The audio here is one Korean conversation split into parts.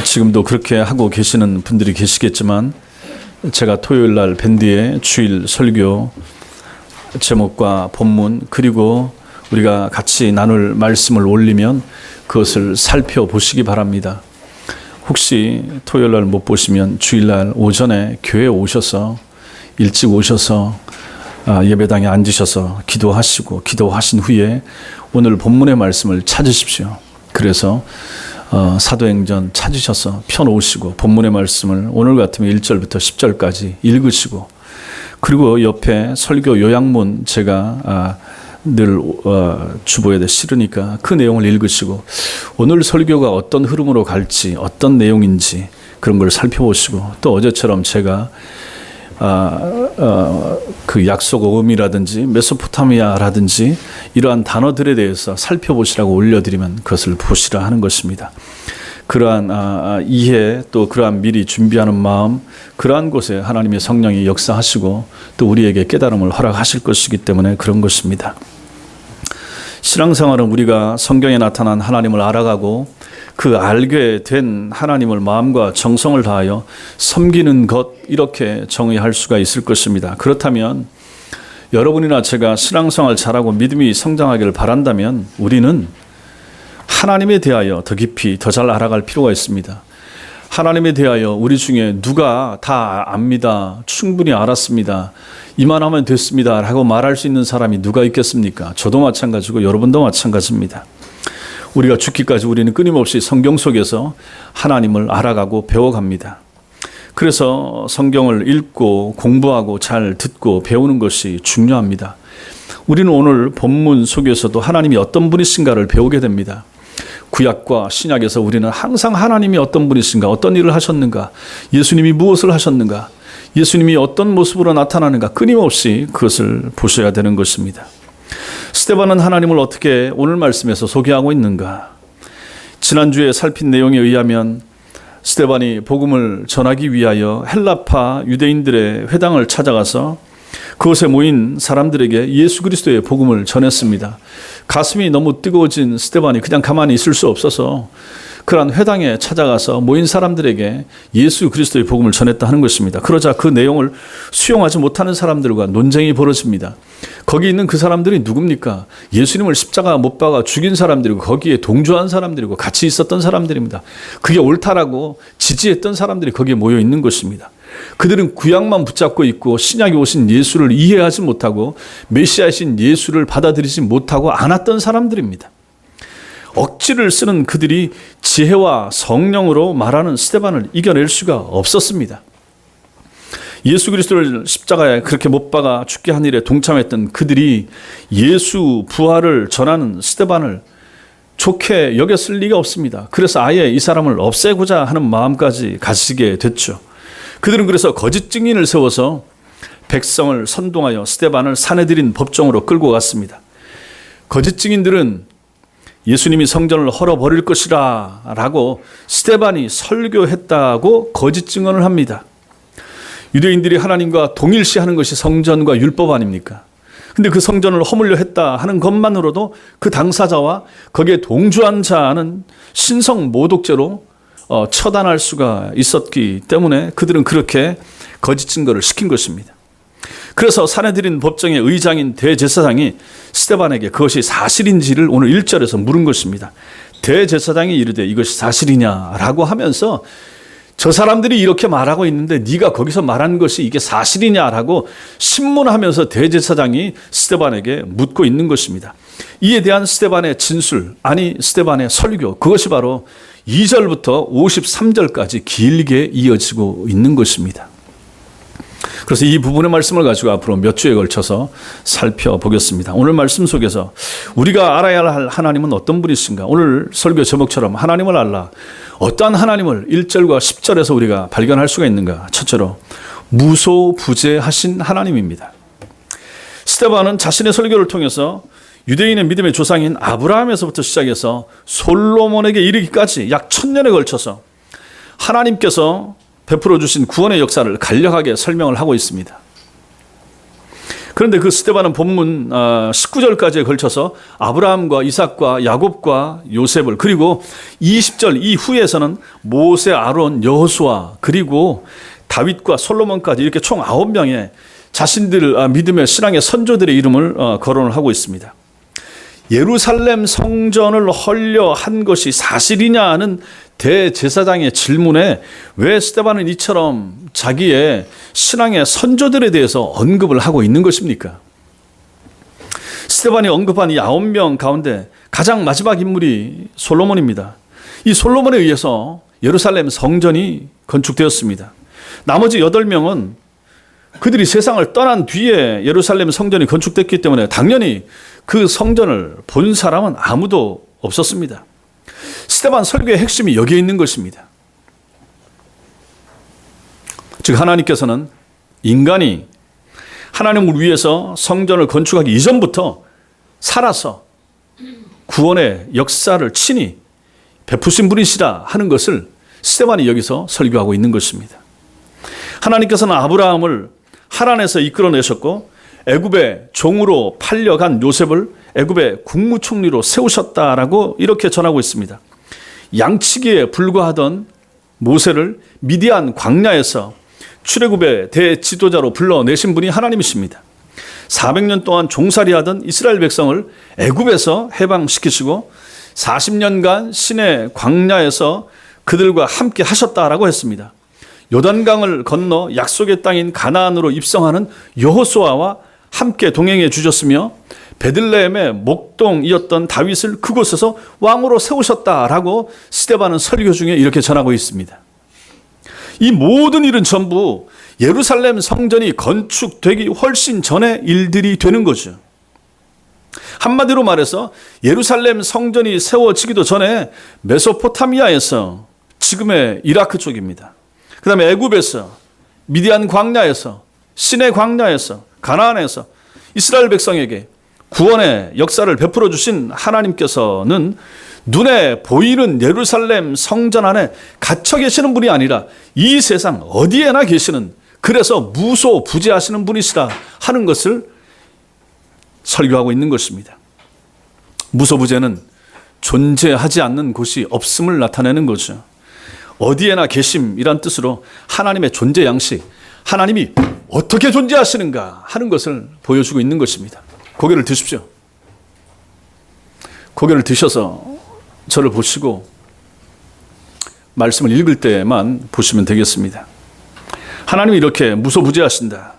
지금도 그렇게 하고 계시는 분들이 계시겠지만 제가 토요일 날 밴드의 주일 설교 제목과 본문 그리고 우리가 같이 나눌 말씀을 올리면 그것을 살펴보시기 바랍니다. 혹시 토요일 날 못 보시면 주일 날 오전에 교회에 오셔서 일찍 오셔서 예배당에 앉으셔서 기도하시고 기도하신 후에 오늘 본문의 말씀을 찾으십시오. 그래서 사도행전 찾으셔서 펴놓으시고 본문의 말씀을 오늘 같으면 1절부터 10절까지 읽으시고 그리고 옆에 설교 요약문 제가 늘 주보에다 실으니까 그 내용을 읽으시고 오늘 설교가 어떤 흐름으로 갈지 어떤 내용인지 그런 걸 살펴보시고 또 어제처럼 제가 그 약속 어음이라든지 메소포타미아라든지 이러한 단어들에 대해서 살펴보시라고 올려드리면 그것을 보시라 하는 것입니다. 그러한 이해 또 그러한 미리 준비하는 마음 그러한 곳에 하나님의 성령이 역사하시고 또 우리에게 깨달음을 허락하실 것이기 때문에 그런 것입니다. 신앙생활은 우리가 성경에 나타난 하나님을 알아가고 그 알게 된 하나님을 마음과 정성을 다하여 섬기는 것 이렇게 정의할 수가 있을 것입니다. 그렇다면 여러분이나 제가 신앙생활 잘하고 믿음이 성장하기를 바란다면 우리는 하나님에 대하여 더 깊이 더 잘 알아갈 필요가 있습니다. 하나님에 대하여 우리 중에 누가 다 압니다. 충분히 알았습니다. 이만하면 됐습니다. 라고 말할 수 있는 사람이 누가 있겠습니까? 저도 마찬가지고 여러분도 마찬가지입니다. 우리가 죽기까지 우리는 끊임없이 성경 속에서 하나님을 알아가고 배워갑니다. 그래서 성경을 읽고 공부하고 잘 듣고 배우는 것이 중요합니다. 우리는 오늘 본문 속에서도 하나님이 어떤 분이신가를 배우게 됩니다. 구약과 신약에서 우리는 항상 하나님이 어떤 분이신가, 어떤 일을 하셨는가, 예수님이 무엇을 하셨는가, 예수님이 어떤 모습으로 나타나는가 끊임없이 그것을 보셔야 되는 것입니다. 스데반은 하나님을 어떻게 오늘 말씀에서 소개하고 있는가? 지난주에 살핀 내용에 의하면 스데반이 복음을 전하기 위하여 헬라파 유대인들의 회당을 찾아가서 그곳에 모인 사람들에게 예수 그리스도의 복음을 전했습니다. 가슴이 너무 뜨거워진 스데반이 그냥 가만히 있을 수 없어서 그러한 회당에 찾아가서 모인 사람들에게 예수 그리스도의 복음을 전했다 하는 것입니다. 그러자 그 내용을 수용하지 못하는 사람들과 논쟁이 벌어집니다. 거기 있는 그 사람들이 누굽니까? 예수님을 십자가 못 박아 죽인 사람들이고 거기에 동조한 사람들이고 같이 있었던 사람들입니다. 그게 옳다라고 지지했던 사람들이 거기에 모여 있는 것입니다. 그들은 구약만 붙잡고 있고 신약에 오신 예수를 이해하지 못하고 메시아이신 예수를 받아들이지 못하고 안았던 사람들입니다. 억지를 쓰는 그들이 지혜와 성령으로 말하는 스데반을 이겨낼 수가 없었습니다. 예수 그리스도를 십자가에 그렇게 못 박아 죽게 한 일에 동참했던 그들이 예수 부활을 전하는 스데반을 좋게 여겼을 리가 없습니다. 그래서 아예 이 사람을 없애고자 하는 마음까지 가지게 됐죠. 그들은 그래서 거짓 증인을 세워서 백성을 선동하여 스데반을 사내들인 법정으로 끌고 갔습니다. 거짓 증인들은 예수님이 성전을 헐어버릴 것이라 라고 스데반이 설교했다고 거짓 증언을 합니다. 유대인들이 하나님과 동일시하는 것이 성전과 율법 아닙니까? 근데 그 성전을 허물려 했다 하는 것만으로도 그 당사자와 거기에 동조한 자는 신성 모독죄로 처단할 수가 있었기 때문에 그들은 그렇게 거짓 증거를 시킨 것입니다. 그래서 사내들인 법정의 의장인 대제사장이 스데반에게 그것이 사실인지를 오늘 1절에서 물은 것입니다. 대제사장이 이르되 이것이 사실이냐라고 하면서 저 사람들이 이렇게 말하고 있는데 네가 거기서 말한 것이 이게 사실이냐라고 신문하면서 대제사장이 스데반에게 묻고 있는 것입니다. 이에 대한 스데반의 진술, 아니 스데반의 설교, 그것이 바로 2절부터 53절까지 길게 이어지고 있는 것입니다. 그래서 이 부분의 말씀을 가지고 앞으로 몇 주에 걸쳐서 살펴보겠습니다. 오늘 말씀 속에서 우리가 알아야 할 하나님은 어떤 분이신가? 오늘 설교 제목처럼 하나님을 알라. 어떠한 하나님을 1절과 10절에서 우리가 발견할 수가 있는가? 첫째로 무소부재하신 하나님입니다. 스데반은 자신의 설교를 통해서 유대인의 믿음의 조상인 아브라함에서부터 시작해서 솔로몬에게 이르기까지 약 1000년에 걸쳐서 하나님께서 베풀어 주신 구원의 역사를 간략하게 설명을 하고 있습니다. 그런데 그 스데반은 본문 19절까지에 걸쳐서 아브라함과 이삭과 야곱과 요셉을, 그리고 20절 이후에서는 모세, 아론, 여호수아, 그리고 다윗과 솔로몬까지 이렇게 총 9명의 자신들 믿음의 신앙의 선조들의 이름을 거론을 하고 있습니다. 예루살렘 성전을 헐려 한 것이 사실이냐 하는 대제사장의 질문에 왜 스데반은 이처럼 자기의 신앙의 선조들에 대해서 언급을 하고 있는 것입니까? 스데반이 언급한 이 9명 가운데 가장 마지막 인물이 솔로몬입니다. 이 솔로몬에 의해서 예루살렘 성전이 건축되었습니다. 나머지 8명은 그들이 세상을 떠난 뒤에 예루살렘 성전이 건축됐기 때문에 당연히 그 성전을 본 사람은 아무도 없었습니다. 스데반 설교의 핵심이 여기에 있는 것입니다. 즉 하나님께서는 인간이 하나님을 위해서 성전을 건축하기 이전부터 살아서 구원의 역사를 친히 베푸신 분이시라 하는 것을 스데반이 여기서 설교하고 있는 것입니다. 하나님께서는 아브라함을 하란에서 이끌어내셨고 애굽의 종으로 팔려간 요셉을 애굽의 국무총리로 세우셨다라고 이렇게 전하고 있습니다. 양치기에 불과하던 모세를 미디안 광야에서 출애굽의 대지도자로 불러내신 분이 하나님이십니다. 400년 동안 종살이하던 이스라엘 백성을 애굽에서 해방시키시고 40년간 시내 광야에서 그들과 함께 하셨다라고 했습니다. 요단강을 건너 약속의 땅인 가나안으로 입성하는 여호수아와 함께 동행해 주셨으며 베들레헴의 목동이었던 다윗을 그곳에서 왕으로 세우셨다라고 스데반은 설교 중에 이렇게 전하고 있습니다. 이 모든 일은 전부 예루살렘 성전이 건축되기 훨씬 전의 일들이 되는 거죠. 한마디로 말해서 예루살렘 성전이 세워지기도 전에 메소포타미아에서, 지금의 이라크 쪽입니다, 그 다음에 애굽에서, 미디안 광야에서, 시내 광야에서, 가나안에서 이스라엘 백성에게 구원의 역사를 베풀어 주신 하나님께서는 눈에 보이는 예루살렘 성전 안에 갇혀 계시는 분이 아니라 이 세상 어디에나 계시는, 그래서 무소부재하시는 분이시라 하는 것을 설교하고 있는 것입니다. 무소부재는 존재하지 않는 곳이 없음을 나타내는 거죠. 어디에나 계심이란 뜻으로 하나님의 존재 양식, 하나님이 어떻게 존재하시는가 하는 것을 보여주고 있는 것입니다. 고개를 드십시오. 고개를 드셔서 저를 보시고 말씀을 읽을 때만 보시면 되겠습니다. 하나님이 이렇게 무소부재하신다.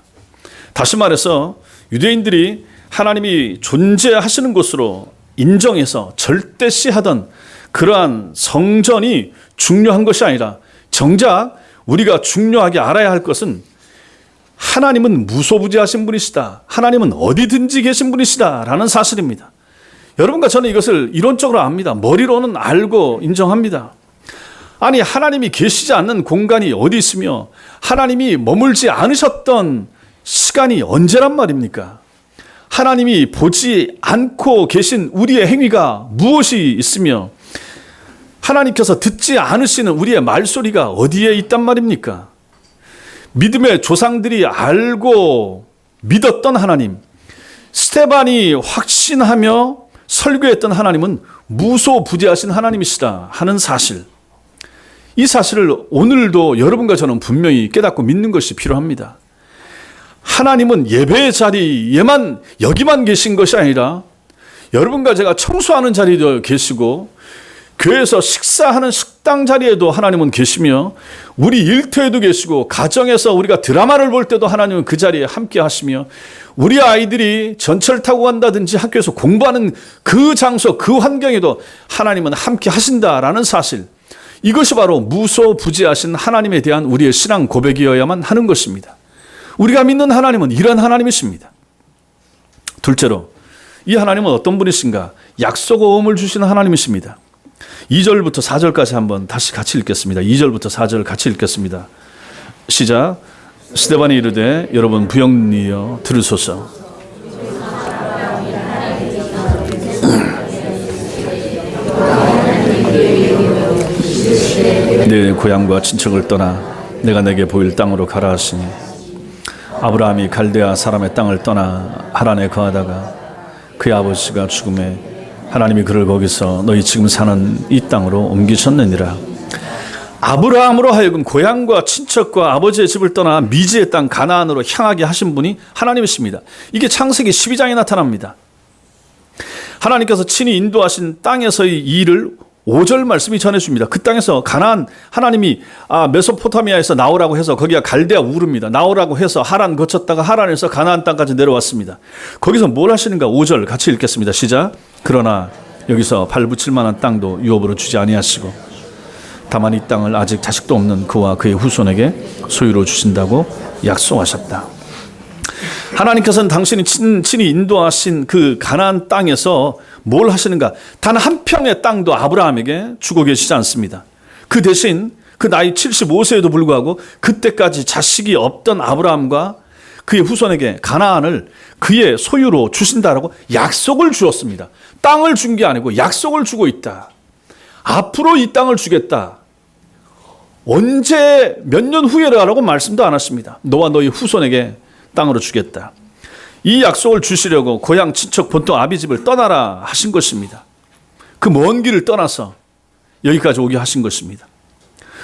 다시 말해서 유대인들이 하나님이 존재하시는 곳으로 인정해서 절대시하던 그러한 성전이 중요한 것이 아니라 정작 우리가 중요하게 알아야 할 것은 하나님은 무소부재하신 분이시다, 하나님은 어디든지 계신 분이시다 라는 사실입니다. 여러분과 저는 이것을 이론적으로 압니다. 머리로는 알고 인정합니다. 아니, 하나님이 계시지 않는 공간이 어디 있으며 하나님이 머물지 않으셨던 시간이 언제란 말입니까? 하나님이 보지 않고 계신 우리의 행위가 무엇이 있으며 하나님께서 듣지 않으시는 우리의 말소리가 어디에 있단 말입니까? 믿음의 조상들이 알고 믿었던 하나님, 스데반이 확신하며 설교했던 하나님은 무소부재하신 하나님이시다 하는 사실, 이 사실을 오늘도 여러분과 저는 분명히 깨닫고 믿는 것이 필요합니다. 하나님은 예배의 자리에만, 여기만 계신 것이 아니라 여러분과 제가 청소하는 자리도 계시고 교회에서 식사하는 식당 자리에도 하나님은 계시며 우리 일터에도 계시고 가정에서 우리가 드라마를 볼 때도 하나님은 그 자리에 함께 하시며 우리 아이들이 전철 타고 간다든지 학교에서 공부하는 그 장소, 그 환경에도 하나님은 함께 하신다라는 사실, 이것이 바로 무소부재하신 하나님에 대한 우리의 신앙 고백이어야만 하는 것입니다. 우리가 믿는 하나님은 이런 하나님이십니다. 둘째로, 이 하나님은 어떤 분이신가? 약속어음을 주시는 하나님이십니다. 2절부터 4절까지 한번 다시 같이 읽겠습니다. 2절부터 4절 같이 읽겠습니다. 시작. 스데반이 이르되 여러분 부영리여 들으소서. 내 고향과 친척을 떠나 내가 내게 보일 땅으로 가라 하시니 아브라함이 갈대아 사람의 땅을 떠나 하란에 거하다가 그의 아버지가 죽음에 하나님이 그를 거기서 너희 지금 사는 이 땅으로 옮기셨느니라. 아브라함으로 하여금 고향과 친척과 아버지의 집을 떠나 미지의 땅 가나안으로 향하게 하신 분이 하나님이십니다. 이게 창세기 12장에 나타납니다. 하나님께서 친히 인도하신 땅에서의 일을 5절 말씀이 전해줍니다. 그 땅에서 가나안, 하나님이 메소포타미아에서 나오라고 해서 거기가 갈대아 우르입니다. 나오라고 해서 하란 거쳤다가 하란에서 가나안 땅까지 내려왔습니다. 거기서 뭘 하시는가? 5절 같이 읽겠습니다. 시작. 그러나 여기서 발붙일 만한 땅도 유업으로 주지 아니하시고 다만 이 땅을 아직 자식도 없는 그와 그의 후손에게 소유로 주신다고 약속하셨다. 하나님께서는 당신이 친히 인도하신 그 가나안 땅에서 뭘 하시는가? 단 한 평의 땅도 아브라함에게 주고 계시지 않습니다. 그 대신 그 나이 75세에도 불구하고 그때까지 자식이 없던 아브라함과 그의 후손에게 가나안을 그의 소유로 주신다라고 약속을 주었습니다. 땅을 준 게 아니고 약속을 주고 있다. 앞으로 이 땅을 주겠다. 언제 몇 년 후에라고 말씀도 안 하십니다. 너와 너희 후손에게 땅으로 주겠다. 이 약속을 주시려고 고향 친척 본토 아비집을 떠나라 하신 것입니다. 그 먼 길을 떠나서 여기까지 오게 하신 것입니다.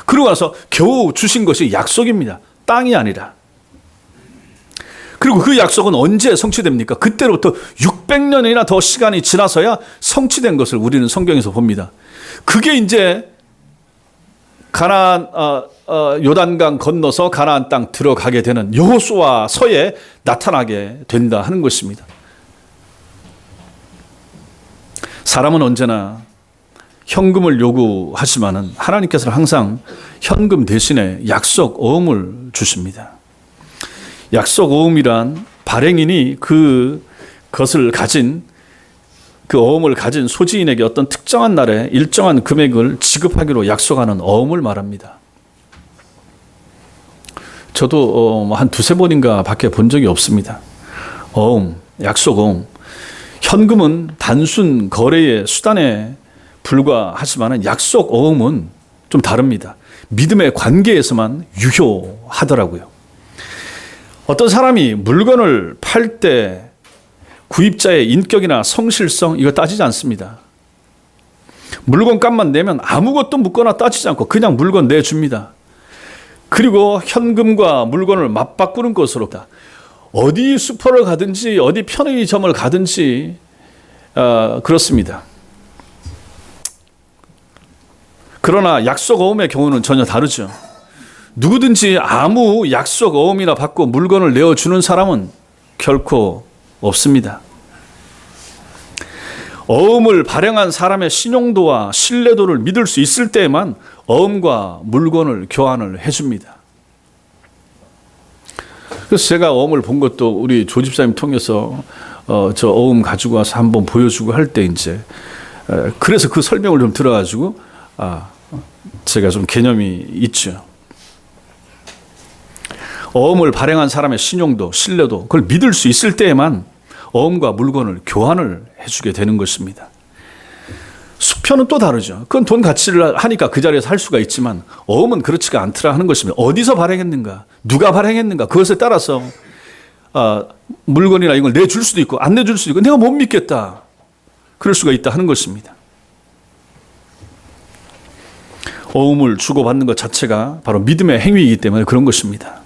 그러고 나서 겨우 주신 것이 약속입니다. 땅이 아니라. 그리고 그 약속은 언제 성취됩니까? 그때로부터 600년이나 더 시간이 지나서야 성취된 것을 우리는 성경에서 봅니다. 그게 이제 가나안 요단강 건너서 가나안 땅 들어가게 되는 여호수아서에 나타나게 된다 하는 것입니다. 사람은 언제나 현금을 요구하지만은 하나님께서는 항상 현금 대신에 약속 어음을 주십니다. 약속 어음이란 발행인이 그것을 가진 그 어음을 가진 소지인에게 어떤 특정한 날에 일정한 금액을 지급하기로 약속하는 어음을 말합니다. 저도 한 두세 번인가 밖에 본 적이 없습니다. 어음, 약속 어음. 현금은 단순 거래의 수단에 불과하지만 약속 어음은 좀 다릅니다. 믿음의 관계에서만 유효하더라고요. 어떤 사람이 물건을 팔 때 구입자의 인격이나 성실성 이거 따지지 않습니다. 물건값만 내면 아무것도 묻거나 따지지 않고 그냥 물건 내줍니다. 그리고 현금과 물건을 맞바꾸는 것으로 어디 슈퍼를 가든지 어디 편의점을 가든지 그렇습니다. 그러나 약속 어음의 경우는 전혀 다르죠. 누구든지 아무 약속 어음이나 받고 물건을 내어주는 사람은 결코 없습니다. 어음을 발행한 사람의 신용도와 신뢰도를 믿을 수 있을 때에만 어음과 물건을 교환을 해줍니다. 그래서 제가 어음을 본 것도 우리 조집사님 통해서 저 어음 가지고 와서 한번 보여주고 할 때 이제 그래서 그 설명을 좀 들어가지고 제가 좀 개념이 있죠. 어음을 발행한 사람의 신용도, 신뢰도 그걸 믿을 수 있을 때에만 어음과 물건을 교환을 해주게 되는 것입니다. 수표는 또 다르죠. 그건 돈 가치를 하니까 그 자리에서 할 수가 있지만 어음은 그렇지가 않더라 하는 것입니다. 어디서 발행했는가, 누가 발행했는가 그것에 따라서 물건이나 이걸 내줄 수도 있고 안 내줄 수도 있고 내가 못 믿겠다 그럴 수가 있다 하는 것입니다. 어음을 주고받는 것 자체가 바로 믿음의 행위이기 때문에 그런 것입니다.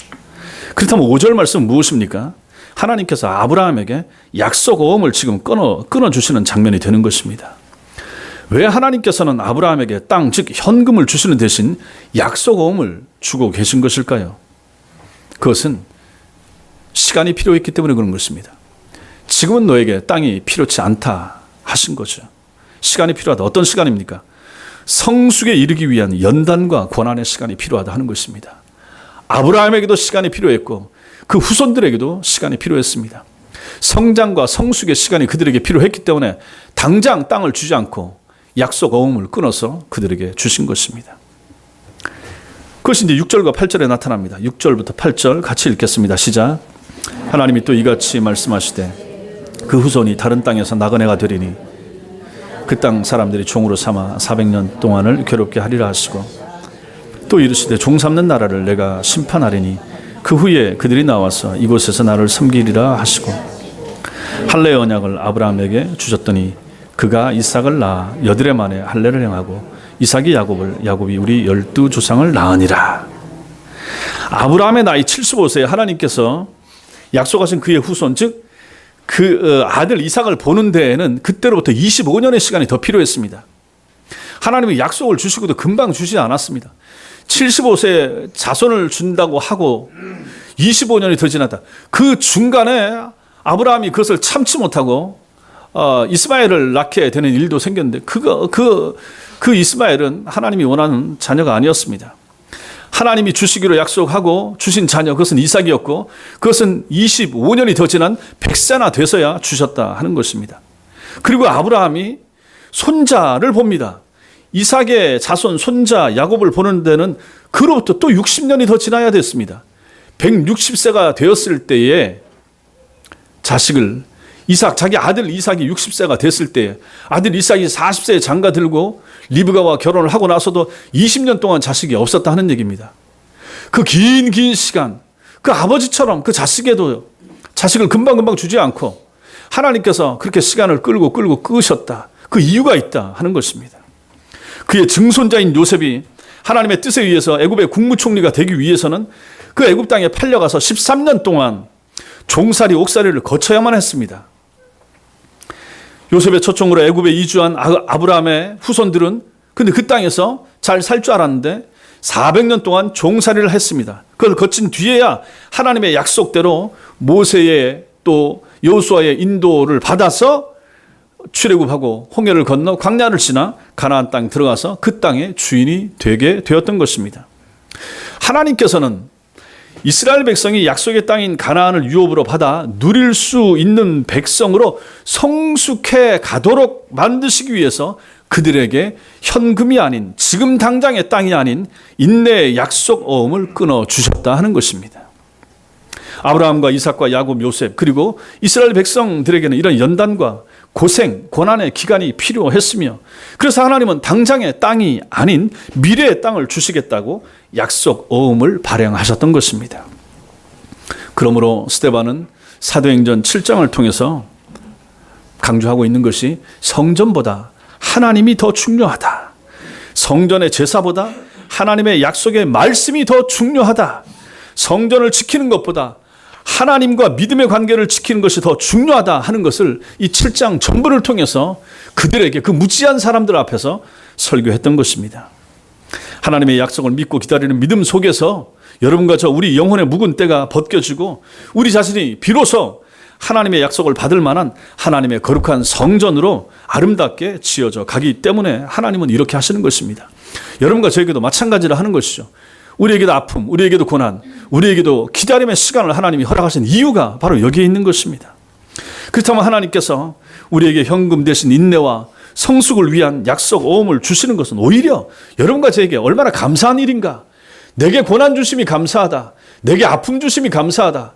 그렇다면 5절 말씀은 무엇입니까? 하나님께서 아브라함에게 약속 어음을 지금 끊어주시는 장면이 되는 것입니다. 왜 하나님께서는 아브라함에게 땅, 즉 현금을 주시는 대신 약속 어음을 주고 계신 것일까요? 그것은 시간이 필요했기 때문에 그런 것입니다. 지금은 너에게 땅이 필요치 않다 하신 거죠. 시간이 필요하다. 어떤 시간입니까? 성숙에 이르기 위한 연단과 고난의 시간이 필요하다 하는 것입니다. 아브라함에게도 시간이 필요했고 그 후손들에게도 시간이 필요했습니다. 성장과 성숙의 시간이 그들에게 필요했기 때문에 당장 땅을 주지 않고 약속 어음을 끊어서 그들에게 주신 것입니다. 그것이 이제 6절과 8절에 나타납니다. 6절부터 8절 같이 읽겠습니다. 시작. 하나님이 또 이같이 말씀하시되 그 후손이 다른 땅에서 나그네가 되리니 그 땅 사람들이 종으로 삼아 400년 동안을 괴롭게 하리라 하시고 또 이르시되 종 삼는 나라를 내가 심판하리니 그 후에 그들이 나와서 이곳에서 나를 섬기리라 하시고 할례 언약을 아브라함에게 주셨더니 그가 이삭을 낳아 여드레 만에 할례를 행하고 이삭이 야곱이 우리 12조상을 낳으니라. 아브라함의 나이 75세에 하나님께서 약속하신 그의 후손, 즉 그 아들 이삭을 보는 데에는 그때로부터 25년의 시간이 더 필요했습니다. 하나님이 약속을 주시고도 금방 주시지 않았습니다. 75세에 자손을 준다고 하고 25년이 더 지났다. 그 중간에 아브라함이 그것을 참지 못하고 이스마엘을 낳게 되는 일도 생겼는데 그 이스마엘은 하나님이 원하는 자녀가 아니었습니다. 하나님이 주시기로 약속하고 주신 자녀, 그것은 이삭이었고 그것은 25년이 더 지난 100세나 돼서야 주셨다 하는 것입니다. 그리고 아브라함이 손자를 봅니다. 이삭의 자손 손자 야곱을 보는 데는 그로부터 또 60년이 더 지나야 됐습니다. 160세가 되었을 때에 자식을 자기 아들 이삭이 60세가 됐을 때에 아들 이삭이 40세에 장가 들고 리브가와 결혼을 하고 나서도 20년 동안 자식이 없었다 하는 얘기입니다. 그 긴 시간, 그 아버지처럼 그 자식에도 자식을 금방금방 주지 않고 하나님께서 그렇게 시간을 끌고 끄셨다. 그 이유가 있다 하는 것입니다. 그의 증손자인 요셉이 하나님의 뜻에 의해서 애굽의 국무총리가 되기 위해서는 그 애굽 땅에 팔려가서 13년 동안 종살이 옥살이를 거쳐야만 했습니다. 요셉의 초청으로 애굽에 이주한 아브라함의 후손들은 근데 그 땅에서 잘 살 줄 알았는데 400년 동안 종살이를 했습니다. 그걸 거친 뒤에야 하나님의 약속대로 모세의 또 여호수아의 인도를 받아서 출애굽하고 홍해를 건너 광야를 지나 가나안 땅 들어가서 그 땅의 주인이 되게 되었던 것입니다. 하나님께서는 이스라엘 백성이 약속의 땅인 가나안을 유업으로 받아 누릴 수 있는 백성으로 성숙해 가도록 만드시기 위해서 그들에게 현금이 아닌 지금 당장의 땅이 아닌 인내의 약속 어음을 끊어 주셨다 하는 것입니다. 아브라함과 이삭과 야곱, 요셉 그리고 이스라엘 백성들에게는 이런 연단과 고생, 고난의 기간이 필요했으며 그래서 하나님은 당장의 땅이 아닌 미래의 땅을 주시겠다고 약속 어음을 발행하셨던 것입니다. 그러므로 스데반은 사도행전 7장을 통해서 강조하고 있는 것이 성전보다 하나님이 더 중요하다. 성전의 제사보다 하나님의 약속의 말씀이 더 중요하다. 성전을 지키는 것보다 하나님과 믿음의 관계를 지키는 것이 더 중요하다 하는 것을 이 7장 전부를 통해서 그들에게 그 무지한 사람들 앞에서 설교했던 것입니다. 하나님의 약속을 믿고 기다리는 믿음 속에서 여러분과 저 우리 영혼의 묵은 때가 벗겨지고 우리 자신이 비로소 하나님의 약속을 받을 만한 하나님의 거룩한 성전으로 아름답게 지어져 가기 때문에 하나님은 이렇게 하시는 것입니다. 여러분과 저에게도 마찬가지로 하는 것이죠. 우리에게도 아픔, 우리에게도 고난, 우리에게도 기다림의 시간을 하나님이 허락하신 이유가 바로 여기에 있는 것입니다. 그렇다면 하나님께서 우리에게 현금 대신 인내와 성숙을 위한 약속 어음을 주시는 것은 오히려 여러분과 저에게 얼마나 감사한 일인가. 내게 고난 주심이 감사하다. 내게 아픔 주심이 감사하다.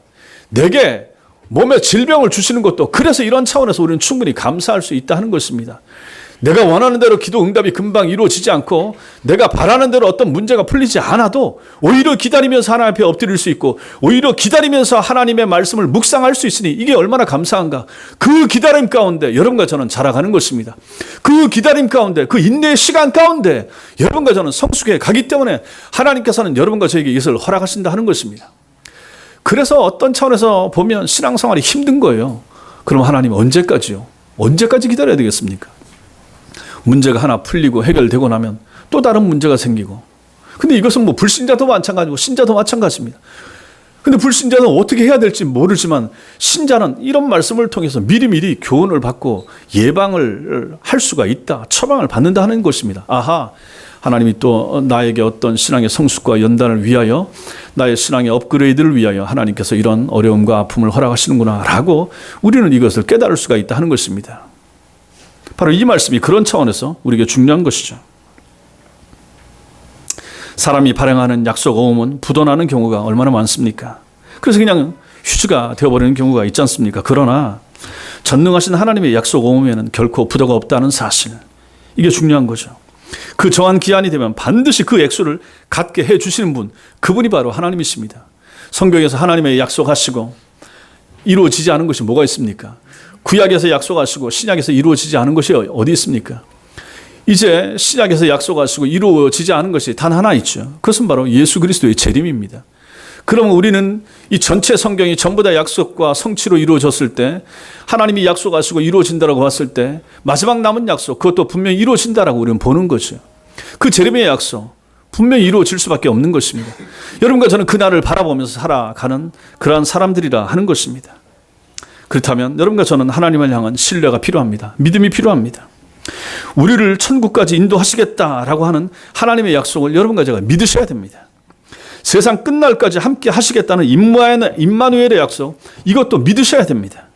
내게 몸에 질병을 주시는 것도 그래서 이런 차원에서 우리는 충분히 감사할 수 있다 하는 것입니다. 내가 원하는 대로 기도 응답이 금방 이루어지지 않고 내가 바라는 대로 어떤 문제가 풀리지 않아도 오히려 기다리면서 하나님 앞에 엎드릴 수 있고 오히려 기다리면서 하나님의 말씀을 묵상할 수 있으니 이게 얼마나 감사한가. 그 기다림 가운데 여러분과 저는 자라가는 것입니다. 그 기다림 가운데 그 인내의 시간 가운데 여러분과 저는 성숙해 가기 때문에 하나님께서는 여러분과 저에게 이것을 허락하신다 하는 것입니다. 그래서 어떤 차원에서 보면 신앙생활이 힘든 거예요. 그럼 하나님 언제까지요? 언제까지 기다려야 되겠습니까? 문제가 하나 풀리고 해결되고 나면 또 다른 문제가 생기고. 근데 이것은 뭐 불신자도 마찬가지고 신자도 마찬가지입니다. 근데 불신자는 어떻게 해야 될지 모르지만 신자는 이런 말씀을 통해서 미리미리 교훈을 받고 예방을 할 수가 있다. 처방을 받는다 하는 것입니다. 아하, 하나님이 또 나에게 어떤 신앙의 성숙과 연단을 위하여 나의 신앙의 업그레이드를 위하여 하나님께서 이런 어려움과 아픔을 허락하시는구나 라고 우리는 이것을 깨달을 수가 있다 하는 것입니다. 바로 이 말씀이 그런 차원에서 우리에게 중요한 것이죠. 사람이 발행하는 약속 어음은 부도나는 경우가 얼마나 많습니까? 그래서 그냥 휴지가 되어버리는 경우가 있지 않습니까? 그러나 전능하신 하나님의 약속 어음에는 결코 부도가 없다는 사실, 이게 중요한 거죠. 그 정한 기한이 되면 반드시 그 액수를 갖게 해주시는 분, 그분이 바로 하나님이십니다. 성경에서 하나님의 약속하시고 이루어지지 않은 것이 뭐가 있습니까? 구약에서 약속하시고 신약에서 이루어지지 않은 것이 어디 있습니까? 이제 신약에서 약속하시고 이루어지지 않은 것이 단 하나 있죠. 그것은 바로 예수 그리스도의 재림입니다. 그러면 우리는 이 전체 성경이 전부 다 약속과 성취로 이루어졌을 때, 하나님이 약속하시고 이루어진다라고 봤을 때 마지막 남은 약속, 그것도 분명히 이루어진다라고 우리는 보는 거죠. 그 재림의 약속 분명히 이루어질 수밖에 없는 것입니다. 여러분과 저는 그날을 바라보면서 살아가는 그러한 사람들이라 하는 것입니다. 그렇다면 여러분과 저는 하나님을 향한 신뢰가 필요합니다. 믿음이 필요합니다. 우리를 천국까지 인도하시겠다라고 하는 하나님의 약속을 여러분과 제가 믿으셔야 됩니다. 세상 끝날까지 함께 하시겠다는 임마누엘의 약속, 이것도 믿으셔야 됩니다.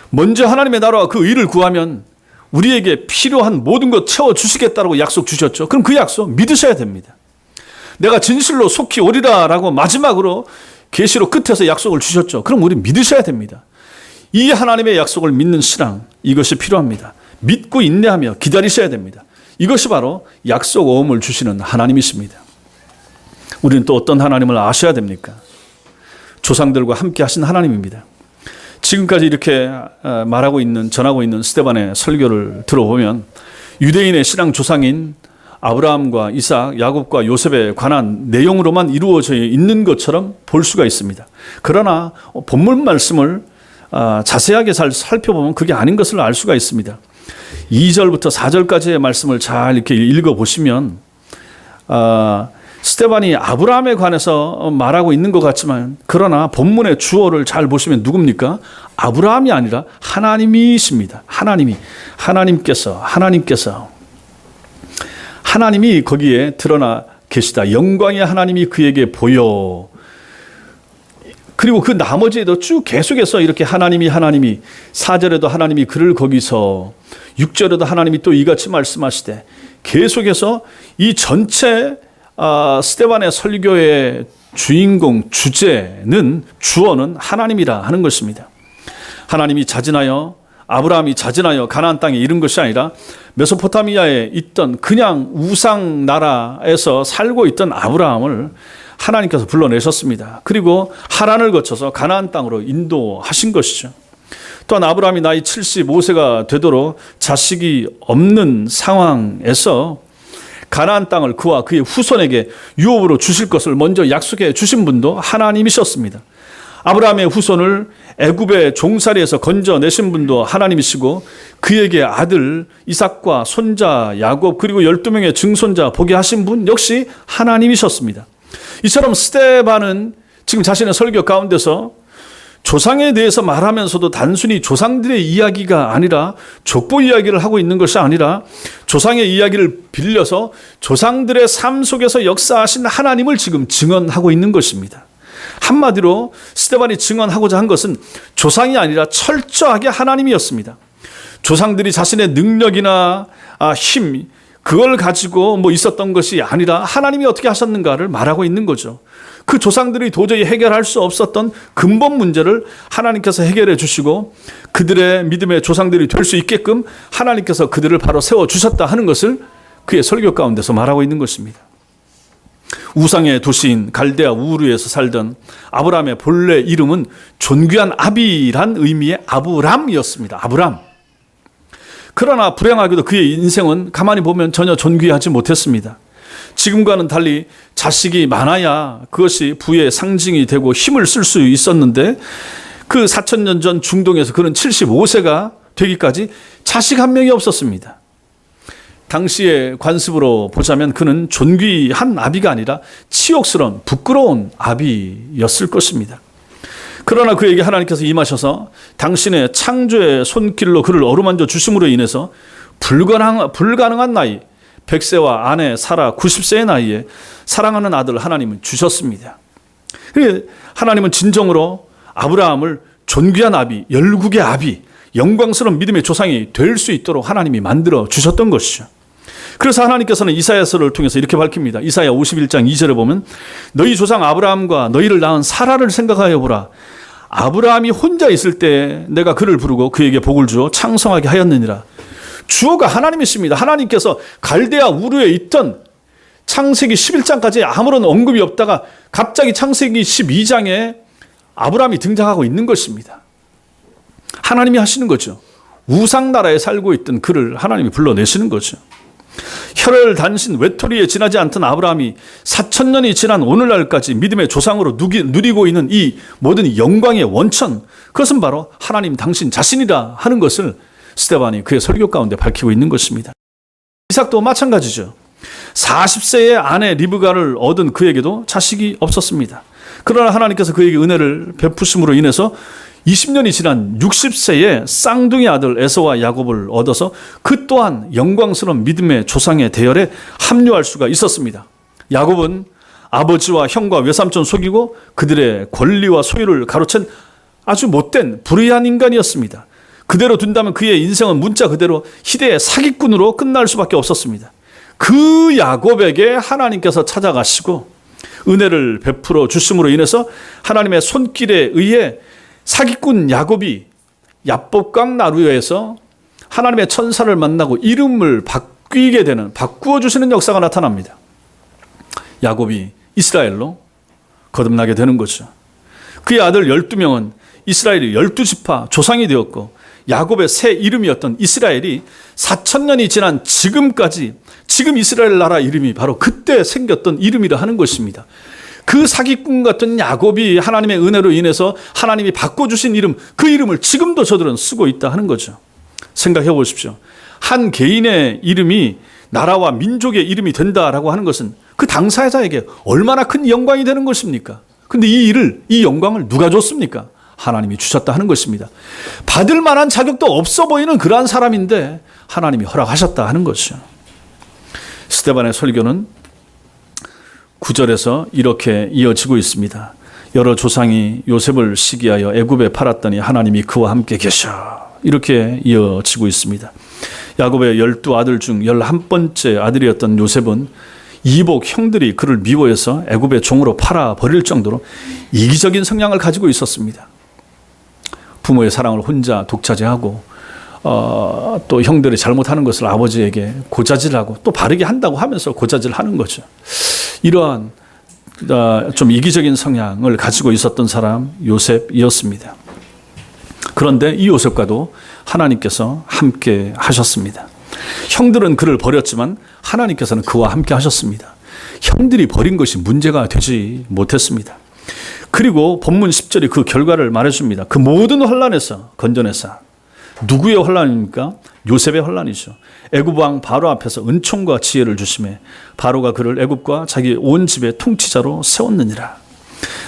먼저 하나님의 나라와 그 의를 구하면 우리에게 필요한 모든 것 채워주시겠다라고 약속 주셨죠. 그럼 그 약속 믿으셔야 됩니다. 내가 진실로 속히 오리라라고 마지막으로 계시록 끝에서 약속을 주셨죠. 그럼 우리 믿으셔야 됩니다. 이 하나님의 약속을 믿는 신앙, 이것이 필요합니다. 믿고 인내하며 기다리셔야 됩니다. 이것이 바로 약속 오음을 주시는 하나님이십니다. 우리는 또 어떤 하나님을 아셔야 됩니까? 조상들과 함께 하신 하나님입니다. 지금까지 이렇게 전하고 있는 스데반의 설교를 들어보면 유대인의 신앙 조상인 아브라함과 이삭, 야곱과 요셉에 관한 내용으로만 이루어져 있는 것처럼 볼 수가 있습니다. 그러나 본문 말씀을 자세하게 잘 살펴보면 그게 아닌 것을 알 수가 있습니다. 2절부터 4절까지의 말씀을 잘 이렇게 읽어보시면 스데반이 아브라함에 관해서 말하고 있는 것 같지만, 그러나 본문의 주어를 잘 보시면 누굽니까? 아브라함이 아니라 하나님이십니다. 하나님이 거기에 드러나 계시다. 영광의 하나님이 그에게 보여. 그리고 그 나머지에도 쭉 계속해서 이렇게 하나님이 4절에도 하나님이 그를 거기서, 6절에도 하나님이 또 이같이 말씀하시되, 계속해서 이 전체 스데반의 설교의 주인공, 주어는 하나님이라 하는 것입니다. 하나님이 아브라함이 자진하여 가나안 땅에 이른 것이 아니라 메소포타미아에 있던 그냥 우상 나라에서 살고 있던 아브라함을 하나님께서 불러내셨습니다. 그리고 하란을 거쳐서 가나안 땅으로 인도하신 것이죠. 또한 아브라함이 나이 75세가 되도록 자식이 없는 상황에서 가나안 땅을 그와 그의 후손에게 유업으로 주실 것을 먼저 약속해 주신 분도 하나님이셨습니다. 아브라함의 후손을 애굽의 종살이에서 건져내신 분도 하나님이시고, 그에게 아들 이삭과 손자 야곱 그리고 12명의 증손자 보게 하신 분 역시 하나님이셨습니다. 이처럼 스데반은 지금 자신의 설교 가운데서 조상에 대해서 말하면서도 단순히 조상들의 이야기가 아니라, 족보 이야기를 하고 있는 것이 아니라 조상의 이야기를 빌려서 조상들의 삶 속에서 역사하신 하나님을 지금 증언하고 있는 것입니다. 한마디로 스데반이 증언하고자 한 것은 조상이 아니라 철저하게 하나님이었습니다. 조상들이 자신의 능력이나 힘, 그걸 가지고 있었던 것이 아니라 하나님이 어떻게 하셨는가를 말하고 있는 거죠. 그 조상들이 도저히 해결할 수 없었던 근본 문제를 하나님께서 해결해 주시고, 그들의 믿음의 조상들이 될 수 있게끔 하나님께서 그들을 바로 세워주셨다 하는 것을 그의 설교 가운데서 말하고 있는 것입니다. 우상의 도시인 갈대아 우르에서 살던 아브라함의 본래 이름은 존귀한 아비란 의미의 아브람이었습니다. 아브람. 그러나 불행하게도 그의 인생은 가만히 보면 전혀 존귀하지 못했습니다. 지금과는 달리 자식이 많아야 그것이 부의 상징이 되고 힘을 쓸 수 있었는데, 그 4,000년 전 중동에서 그는 75세가 되기까지 자식 한 명이 없었습니다. 당시의 관습으로 보자면 그는 존귀한 아비가 아니라 치욕스러운 부끄러운 아비였을 것입니다. 그러나 그에게 하나님께서 임하셔서 당신의 창조의 손길로 그를 어루만져 주심으로 인해서 불가능한 나이 100세와 아내 사라 90세의 나이에 사랑하는 아들 하나님은 주셨습니다. 하나님은 진정으로 아브라함을 존귀한 아비, 열국의 아비, 영광스러운 믿음의 조상이 될 수 있도록 하나님이 만들어 주셨던 것이죠. 그래서 하나님께서는 이사야서를 통해서 이렇게 밝힙니다. 이사야 51장 2절에 보면, 너희 조상 아브라함과 너희를 낳은 사라를 생각하여 보라. 아브라함이 혼자 있을 때 내가 그를 부르고 그에게 복을 주어 창성하게 하였느니라. 주어가 하나님이십니다. 하나님께서 갈대아 우르에 있던 창세기 11장까지 아무런 언급이 없다가 갑자기 창세기 12장에 아브라함이 등장하고 있는 것입니다. 하나님이 하시는 거죠. 우상나라에 살고 있던 그를 하나님이 불러내시는 거죠. 혈혈 단신 외톨이에 지나지 않던 아브라함이 4,000년이 지난 오늘날까지 믿음의 조상으로 누리고 있는 이 모든 영광의 원천, 그것은 바로 하나님 당신 자신이라 하는 것을 스데반이 그의 설교 가운데 밝히고 있는 것입니다. 이삭도 마찬가지죠. 40세의 아내 리브가를 얻은 그에게도 자식이 없었습니다. 그러나 하나님께서 그에게 은혜를 베푸심으로 인해서 20년이 지난 60세의 쌍둥이 아들 에서와 야곱을 얻어서 그 또한 영광스러운 믿음의 조상의 대열에 합류할 수가 있었습니다. 야곱은 아버지와 형과 외삼촌 속이고 그들의 권리와 소유를 가로챈 아주 못된 불의한 인간이었습니다. 그대로 둔다면 그의 인생은 문자 그대로 희대의 사기꾼으로 끝날 수밖에 없었습니다. 그 야곱에게 하나님께서 찾아가시고 은혜를 베풀어 주심으로 인해서 하나님의 손길에 의해 사기꾼 야곱이 야복강 나루에서 하나님의 천사를 만나고 이름을 바뀌게 되는, 바꾸어 주시는 역사가 나타납니다. 야곱이 이스라엘로 거듭나게 되는 거죠. 그의 아들 12명은 이스라엘이 12지파 조상이 되었고 야곱의 새 이름이었던 이스라엘이 4,000년이 지난 지금까지, 지금 이스라엘 나라 이름이 바로 그때 생겼던 이름이라 하는 것입니다. 그 사기꾼 같은 야곱이 하나님의 은혜로 인해서 하나님이 바꿔주신 이름, 그 이름을 지금도 저들은 쓰고 있다 하는 거죠. 생각해 보십시오. 한 개인의 이름이 나라와 민족의 이름이 된다라고 하는 것은 그 당사자에게 얼마나 큰 영광이 되는 것입니까? 근데 이 영광을 누가 줬습니까? 하나님이 주셨다 하는 것입니다. 받을 만한 자격도 없어 보이는 그러한 사람인데 하나님이 허락하셨다 하는 것이죠. 스데반의 설교는 9절에서 이렇게 이어지고 있습니다. 여러 조상이 요셉을 시기하여 애굽에 팔았더니 하나님이 그와 함께 계셔. 이렇게 이어지고 있습니다. 야곱의 12아들 중 11번째 아들이었던 요셉은 이복 형들이 그를 미워해서 애굽의 종으로 팔아버릴 정도로 이기적인 성향을 가지고 있었습니다. 부모의 사랑을 혼자 독차지하고 또 형들이 잘못하는 것을 아버지에게 고자질하고 또 바르게 한다고 하면서 고자질하는 거죠. 이러한 좀 이기적인 성향을 가지고 있었던 사람 요셉이었습니다. 그런데 이 요셉과도 하나님께서 함께 하셨습니다. 형들은 그를 버렸지만 하나님께서는 그와 함께 하셨습니다. 형들이 버린 것이 문제가 되지 못했습니다. 그리고 본문 10절이 그 결과를 말해줍니다. 그 모든 환난에서 건져내사. 누구의 환난입니까? 요셉의 환난이죠. 애굽 왕 바로 앞에서 은총과 지혜를 주심에 바로가 그를 애굽과 자기 온 집의 통치자로 세웠느니라.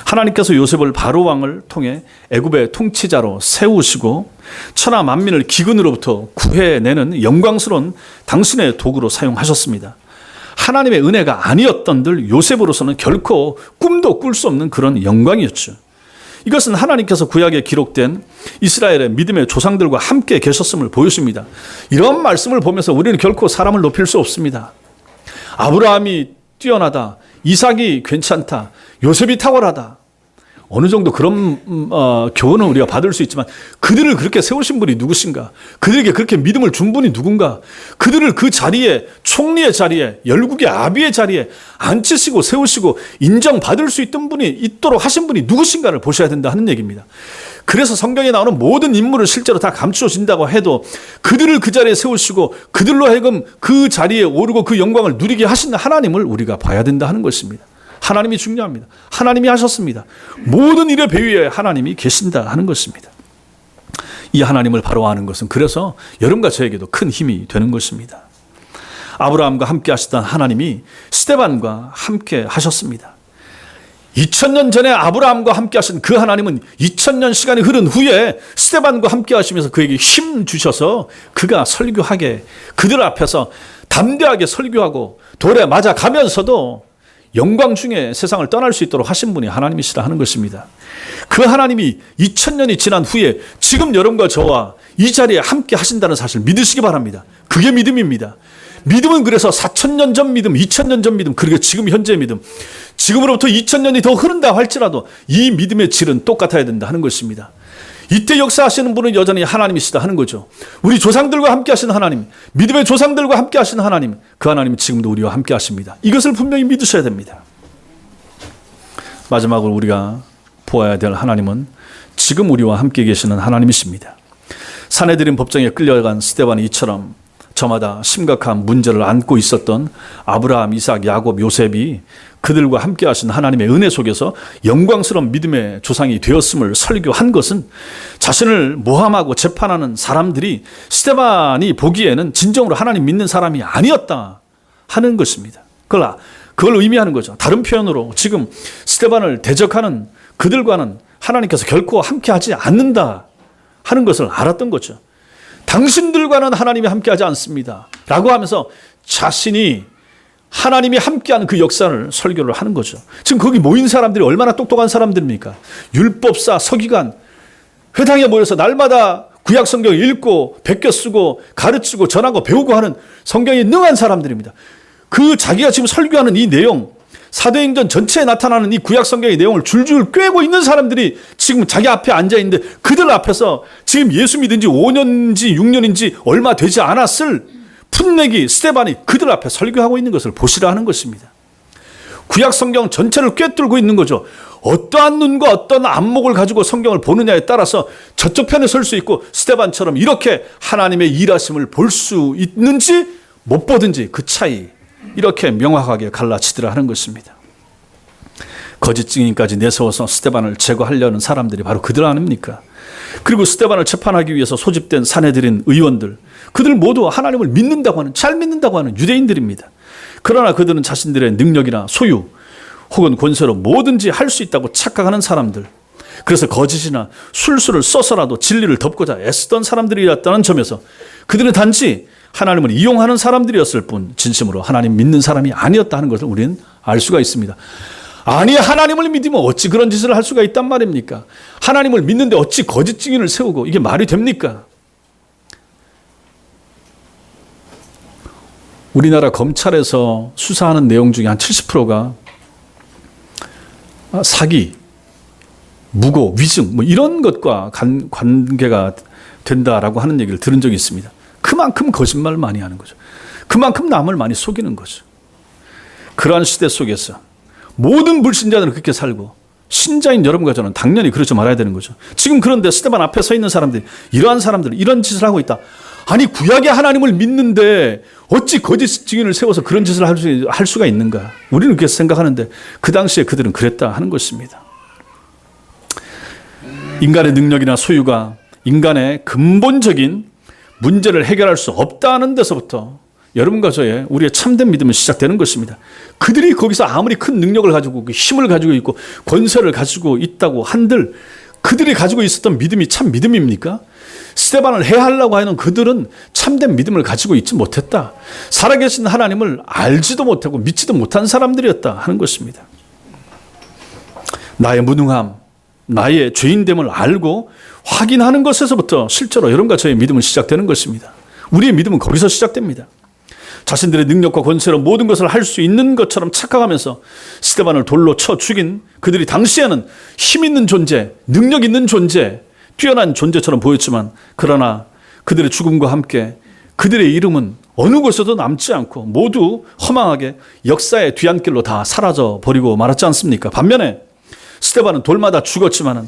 하나님께서 요셉을 바로 왕을 통해 애굽의 통치자로 세우시고 천하 만민을 기근으로부터 구해내는 영광스러운 당신의 도구로 사용하셨습니다. 하나님의 은혜가 아니었던들 요셉으로서는 결코 꿈도 꿀 수 없는 그런 영광이었죠. 이것은 하나님께서 구약에 기록된 이스라엘의 믿음의 조상들과 함께 계셨음을 보여줍니다. 이런 말씀을 보면서 우리는 결코 사람을 높일 수 없습니다. 아브라함이 뛰어나다, 이삭이 괜찮다, 요셉이 탁월하다. 어느 정도 그런 교훈은 우리가 받을 수 있지만 그들을 그렇게 세우신 분이 누구신가? 그들에게 그렇게 믿음을 준 분이 누군가? 그들을 그 자리에, 총리의 자리에, 열국의 아비의 자리에 앉히시고 세우시고 인정받을 수 있던 분이 있도록 하신 분이 누구신가를 보셔야 된다 하는 얘기입니다. 그래서 성경에 나오는 모든 인물을 실제로 다 감추어진다고 해도 그들을 그 자리에 세우시고 그들로 하여금 그 자리에 오르고 그 영광을 누리게 하신 하나님을 우리가 봐야 된다 하는 것입니다. 하나님이 중요합니다. 하나님이 하셨습니다. 모든 일의 배후에 하나님이 계신다 하는 것입니다. 이 하나님을 바로 아는 것은 그래서 여러분과 저에게도 큰 힘이 되는 것입니다. 아브라함과 함께 하시던 하나님이 스데반과 함께 하셨습니다. 2000년 전에 아브라함과 함께 하신 그 하나님은 2000년 시간이 흐른 후에 스데반과 함께 하시면서 그에게 힘 주셔서 그가 설교하게, 그들 앞에서 담대하게 설교하고 돌에 맞아 가면서도 영광 중에 세상을 떠날 수 있도록 하신 분이 하나님이시라 하는 것입니다. 그 하나님이 2000년이 지난 후에 지금 여러분과 저와 이 자리에 함께 하신다는 사실을 믿으시기 바랍니다. 그게 믿음입니다. 믿음은 그래서 4000년 전 믿음, 2000년 전 믿음, 그리고 지금 현재의 믿음, 지금으로부터 2000년이 더 흐른다 할지라도 이 믿음의 질은 똑같아야 된다 하는 것입니다. 이때 역사하시는 분은 여전히 하나님이시다 하는 거죠. 우리 조상들과 함께 하시는 하나님, 믿음의 조상들과 함께 하시는 하나님, 그 하나님은 지금도 우리와 함께 하십니다. 이것을 분명히 믿으셔야 됩니다. 마지막으로 우리가 보아야 될 하나님은 지금 우리와 함께 계시는 하나님이십니다. 사내들인 법정에 끌려간 스데반이 이처럼 저마다 심각한 문제를 안고 있었던 아브라함, 이삭, 야곱, 요셉이 그들과 함께 하신 하나님의 은혜 속에서 영광스러운 믿음의 조상이 되었음을 설교한 것은 자신을 모함하고 재판하는 사람들이 스데반이 보기에는 진정으로 하나님 믿는 사람이 아니었다 하는 것입니다. 그걸 의미하는 거죠. 다른 표현으로 지금 스데반을 대적하는 그들과는 하나님께서 결코 함께하지 않는다 하는 것을 알았던 거죠. 당신들과는 하나님이 함께하지 않습니다 라고 하면서 자신이 하나님이 함께하는 그 역사를 설교를 하는 거죠. 지금 거기 모인 사람들이 얼마나 똑똑한 사람들입니까? 율법사, 서기관, 회당에 모여서 날마다 구약 성경 읽고 베껴 쓰고 가르치고 전하고 배우고 하는 성경에 능한 사람들입니다. 그 자기가 지금 설교하는 이 내용, 사도행전 전체에 나타나는 이 구약 성경의 내용을 줄줄 꿰고 있는 사람들이 지금 자기 앞에 앉아 있는데 그들 앞에서 지금 예수 믿은 지 5년인지 6년인지 얼마 되지 않았을 풋내기 스데반이 그들 앞에 설교하고 있는 것을 보시라 하는 것입니다. 구약 성경 전체를 꿰뚫고 있는 거죠. 어떠한 눈과 어떤 안목을 가지고 성경을 보느냐에 따라서 저쪽 편에 설 수 있고 스데반처럼 이렇게 하나님의 일하심을 볼 수 있는지 못 보든지 그 차이, 이렇게 명확하게 갈라치더라 하는 것입니다. 거짓 증인까지 내세워서 스데반을 제거하려는 사람들이 바로 그들 아닙니까? 그리고 스데반을 재판하기 위해서 소집된 사내들인 의원들, 그들 모두 하나님을 믿는다고 하는, 잘 믿는다고 하는 유대인들입니다. 그러나 그들은 자신들의 능력이나 소유 혹은 권세로 뭐든지 할 수 있다고 착각하는 사람들, 그래서 거짓이나 술수를 써서라도 진리를 덮고자 애쓰던 사람들이었다는 점에서 그들은 단지 하나님을 이용하는 사람들이었을 뿐 진심으로 하나님 믿는 사람이 아니었다 하는 것을 우리는 알 수가 있습니다. 아니, 하나님을 믿으면 어찌 그런 짓을 할 수가 있단 말입니까? 하나님을 믿는데 어찌 거짓 증인을 세우고, 이게 말이 됩니까? 우리나라 검찰에서 수사하는 내용 중에 한 70%가 사기, 무고, 위증 이런 것과 관계가 된다라고 하는 얘기를 들은 적이 있습니다. 그만큼 거짓말을 많이 하는 거죠. 그만큼 남을 많이 속이는 거죠. 그러한 시대 속에서 모든 불신자들은 그렇게 살고 신자인 여러분과 저는 당연히 그러지 말아야 되는 거죠. 지금 그런데 스데반 앞에 서 있는 사람들이 이러한 사람들 이런 짓을 하고 있다. 아니, 구약의 하나님을 믿는데 어찌 거짓 증인을 세워서 그런 짓을 할 수가 있는가? 우리는 그렇게 생각하는데 그 당시에 그들은 그랬다 하는 것입니다. 인간의 능력이나 소유가 인간의 근본적인 문제를 해결할 수 없다는 데서부터 여러분과 저의 우리의 참된 믿음은 시작되는 것입니다. 그들이 거기서 아무리 큰 능력을 가지고 힘을 가지고 있고 권세를 가지고 있다고 한들 그들이 가지고 있었던 믿음이 참 믿음입니까? 스데반을 해하려고 하는 그들은 참된 믿음을 가지고 있지 못했다. 살아계신 하나님을 알지도 못하고 믿지도 못한 사람들이었다 하는 것입니다. 나의 무능함, 나의 죄인됨을 알고 확인하는 것에서부터 실제로 여러분과 저의 믿음은 시작되는 것입니다. 우리의 믿음은 거기서 시작됩니다. 자신들의 능력과 권세로 모든 것을 할 수 있는 것처럼 착각하면서 스데반을 돌로 쳐 죽인 그들이 당시에는 힘 있는 존재, 능력 있는 존재, 뛰어난 존재처럼 보였지만 그러나 그들의 죽음과 함께 그들의 이름은 어느 곳에도 남지 않고 모두 허망하게 역사의 뒤안길로 다 사라져 버리고 말았지 않습니까? 반면에 스데반은 돌마다 죽었지만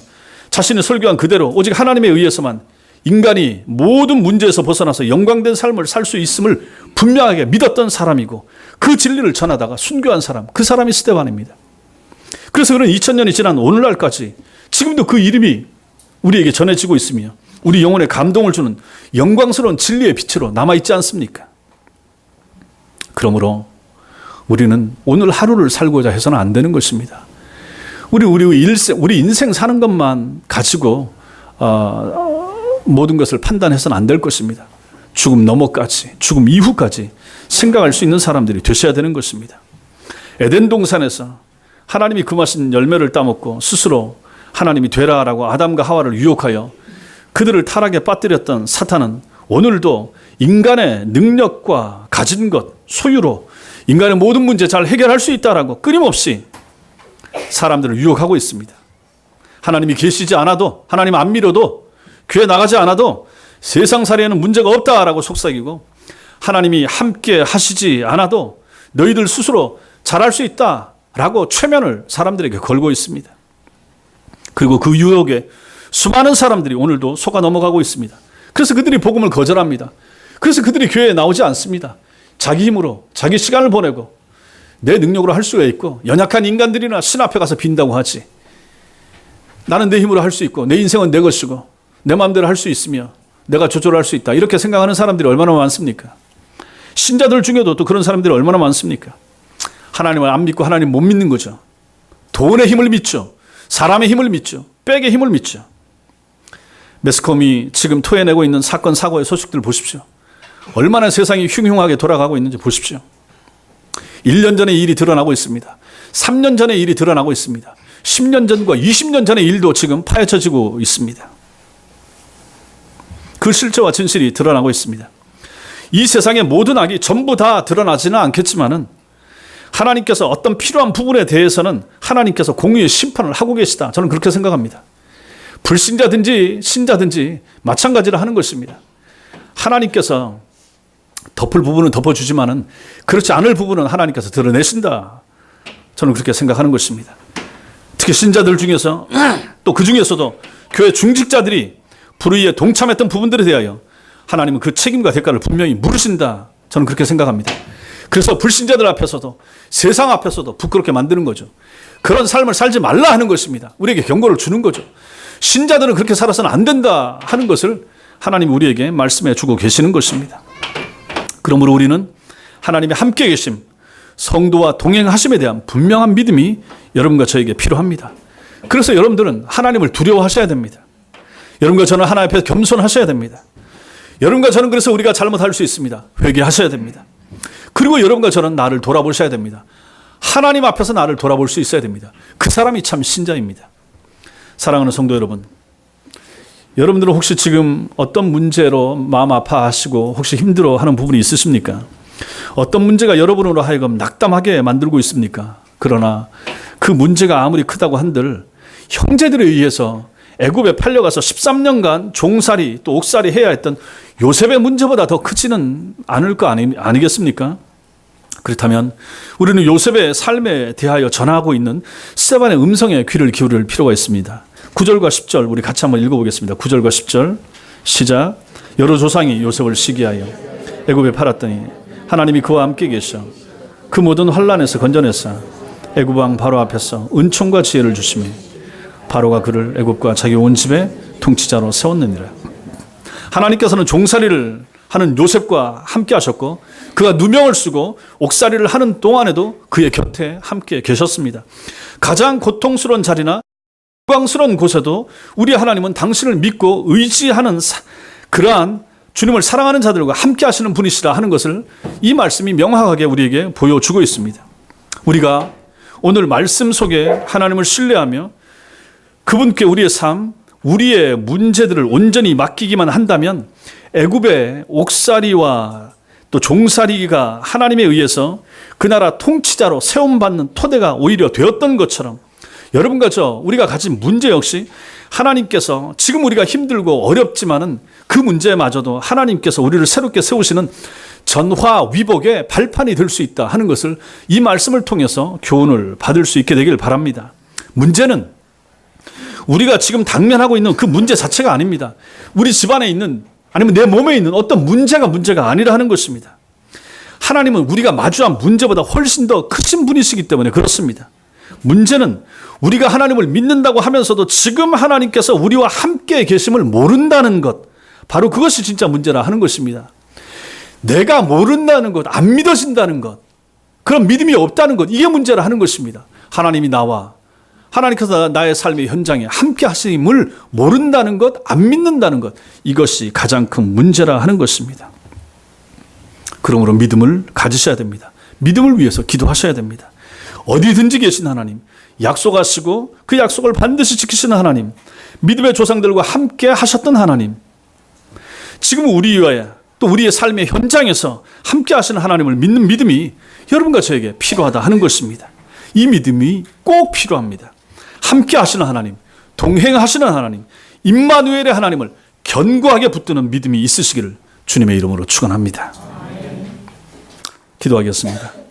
자신이 설교한 그대로 오직 하나님에 의해서만 인간이 모든 문제에서 벗어나서 영광된 삶을 살 수 있음을 분명하게 믿었던 사람이고 그 진리를 전하다가 순교한 사람, 그 사람이 스데반입니다. 그래서 그는 2000년이 지난 오늘날까지 지금도 그 이름이 우리에게 전해지고 있으며 우리 영혼에 감동을 주는 영광스러운 진리의 빛으로 남아있지 않습니까? 그러므로 우리는 오늘 하루를 살고자 해서는 안 되는 것입니다. 우리 인생 사는 것만 가지고 모든 것을 판단해서는 안 될 것입니다. 죽음 너머까지, 죽음 이후까지 생각할 수 있는 사람들이 되셔야 되는 것입니다. 에덴 동산에서 하나님이 금하신 열매를 따먹고 스스로 하나님이 되라라고 아담과 하와를 유혹하여 그들을 타락에 빠뜨렸던 사탄은 오늘도 인간의 능력과 가진 것, 소유로 인간의 모든 문제 잘 해결할 수 있다라고 끊임없이 사람들을 유혹하고 있습니다. 하나님이 계시지 않아도, 하나님 안 믿어도 교회 나가지 않아도 세상살이에는 문제가 없다라고 속삭이고, 하나님이 함께 하시지 않아도 너희들 스스로 잘할 수 있다라고 최면을 사람들에게 걸고 있습니다. 그리고 그 유혹에 수많은 사람들이 오늘도 속아 넘어가고 있습니다. 그래서 그들이 복음을 거절합니다. 그래서 그들이 교회에 나오지 않습니다. 자기 힘으로, 자기 시간을 보내고 내 능력으로 할 수가 있고, 연약한 인간들이나 신 앞에 가서 빈다고 하지. 나는 내 힘으로 할 수 있고, 내 인생은 내 것이고, 내 마음대로 할 수 있으며 내가 조절할 수 있다, 이렇게 생각하는 사람들이 얼마나 많습니까? 신자들 중에도 또 그런 사람들이 얼마나 많습니까? 하나님을 안 믿고 하나님 못 믿는 거죠. 돈의 힘을 믿죠. 사람의 힘을 믿죠. 백의 힘을 믿죠. 매스컴이 지금 토해내고 있는 사건 사고의 소식들 보십시오. 얼마나 세상이 흉흉하게 돌아가고 있는지 보십시오. 1년 전의 일이 드러나고 있습니다. 3년 전의 일이 드러나고 있습니다. 10년 전과 20년 전의 일도 지금 파헤쳐지고 있습니다. 그 실체와 진실이 드러나고 있습니다. 이 세상의 모든 악이 전부 다 드러나지는 않겠지만은, 하나님께서 어떤 필요한 부분에 대해서는 하나님께서 공의의 심판을 하고 계시다, 저는 그렇게 생각합니다. 불신자든지 신자든지 마찬가지로 하는 것입니다. 하나님께서 덮을 부분은 덮어주지만은 그렇지 않을 부분은 하나님께서 드러내신다, 저는 그렇게 생각하는 것입니다. 특히 신자들 중에서, 또 그 중에서도 교회 중직자들이 불의에 동참했던 부분들에 대하여 하나님은 그 책임과 대가를 분명히 물으신다, 저는 그렇게 생각합니다. 그래서 불신자들 앞에서도 세상 앞에서도 부끄럽게 만드는 거죠. 그런 삶을 살지 말라 하는 것입니다. 우리에게 경고를 주는 거죠. 신자들은 그렇게 살아서는 안 된다 하는 것을 하나님이 우리에게 말씀해 주고 계시는 것입니다. 그러므로 우리는 하나님의 함께 계심, 성도와 동행하심에 대한 분명한 믿음이 여러분과 저에게 필요합니다. 그래서 여러분들은 하나님을 두려워하셔야 됩니다. 여러분과 저는 하나님 앞에 겸손하셔야 됩니다. 여러분과 저는 그래서 우리가 잘못할 수 있습니다. 회개하셔야 됩니다. 그리고 여러분과 저는 나를 돌아보셔야 됩니다. 하나님 앞에서 나를 돌아볼 수 있어야 됩니다. 그 사람이 참 신자입니다. 사랑하는 성도 여러분, 여러분들은 혹시 지금 어떤 문제로 마음 아파하시고 혹시 힘들어하는 부분이 있으십니까? 어떤 문제가 여러분으로 하여금 낙담하게 만들고 있습니까? 그러나 그 문제가 아무리 크다고 한들 형제들에 의해서 애굽에 팔려가서 13년간 종살이 또 옥살이 해야 했던 요셉의 문제보다 더 크지는 않을 거 아니겠습니까? 그렇다면 우리는 요셉의 삶에 대하여 전하고 있는 스데반의 음성에 귀를 기울일 필요가 있습니다. 9절과 10절 우리 같이 한번 읽어보겠습니다. 9절과 10절 시작. 여러 조상이 요셉을 시기하여 애굽에 팔았더니 하나님이 그와 함께 계셔 그 모든 환난에서 건져내사 애굽 왕 바로 앞에서 은총과 지혜를 주시며 바로가 그를 애굽과 자기 온 집에 통치자로 세웠느니라. 하나님께서는 종살이를 하는 요셉과 함께 하셨고, 그가 누명을 쓰고 옥살이를 하는 동안에도 그의 곁에 함께 계셨습니다. 가장 고통스러운 자리나 영광스러운 곳에도 우리 하나님은 당신을 믿고 의지하는 그러한 주님을 사랑하는 자들과 함께 하시는 분이시라 하는 것을 이 말씀이 명확하게 우리에게 보여주고 있습니다. 우리가 오늘 말씀 속에 하나님을 신뢰하며 그분께 우리의 삶, 우리의 문제들을 온전히 맡기기만 한다면 애굽의 옥살이와 또 종살이가 하나님에 의해서 그 나라 통치자로 세움받는 토대가 오히려 되었던 것처럼 여러분과 우리가 가진 문제 역시 하나님께서 지금 우리가 힘들고 어렵지만은 그 문제마저도 하나님께서 우리를 새롭게 세우시는 전화위복의 발판이 될 수 있다 하는 것을 이 말씀을 통해서 교훈을 받을 수 있게 되길 바랍니다. 문제는 우리가 지금 당면하고 있는 그 문제 자체가 아닙니다. 우리 집안에 있는 아니면 내 몸에 있는 어떤 문제가 아니라 하는 것입니다. 하나님은 우리가 마주한 문제보다 훨씬 더 크신 분이시기 때문에 그렇습니다. 문제는 우리가 하나님을 믿는다고 하면서도 지금 하나님께서 우리와 함께 계심을 모른다는 것, 바로 그것이 진짜 문제라 하는 것입니다. 내가 모른다는 것, 안 믿어진다는 것, 그런 믿음이 없다는 것, 이게 문제라 하는 것입니다. 하나님이 하나님께서 나의 삶의 현장에 함께 하심을 모른다는 것, 안 믿는다는 것, 이것이 가장 큰 문제라 하는 것입니다. 그러므로 믿음을 가지셔야 됩니다. 믿음을 위해서 기도하셔야 됩니다. 어디든지 계신 하나님, 약속하시고 그 약속을 반드시 지키시는 하나님, 믿음의 조상들과 함께 하셨던 하나님, 지금 우리와 또 우리의 삶의 현장에서 함께 하시는 하나님을 믿는 믿음이 여러분과 저에게 필요하다 하는 것입니다. 이 믿음이 꼭 필요합니다. 함께 하시는 하나님, 동행하시는 하나님, 임마누엘의 하나님을 견고하게 붙드는 믿음이 있으시기를 주님의 이름으로 축원합니다. 기도하겠습니다.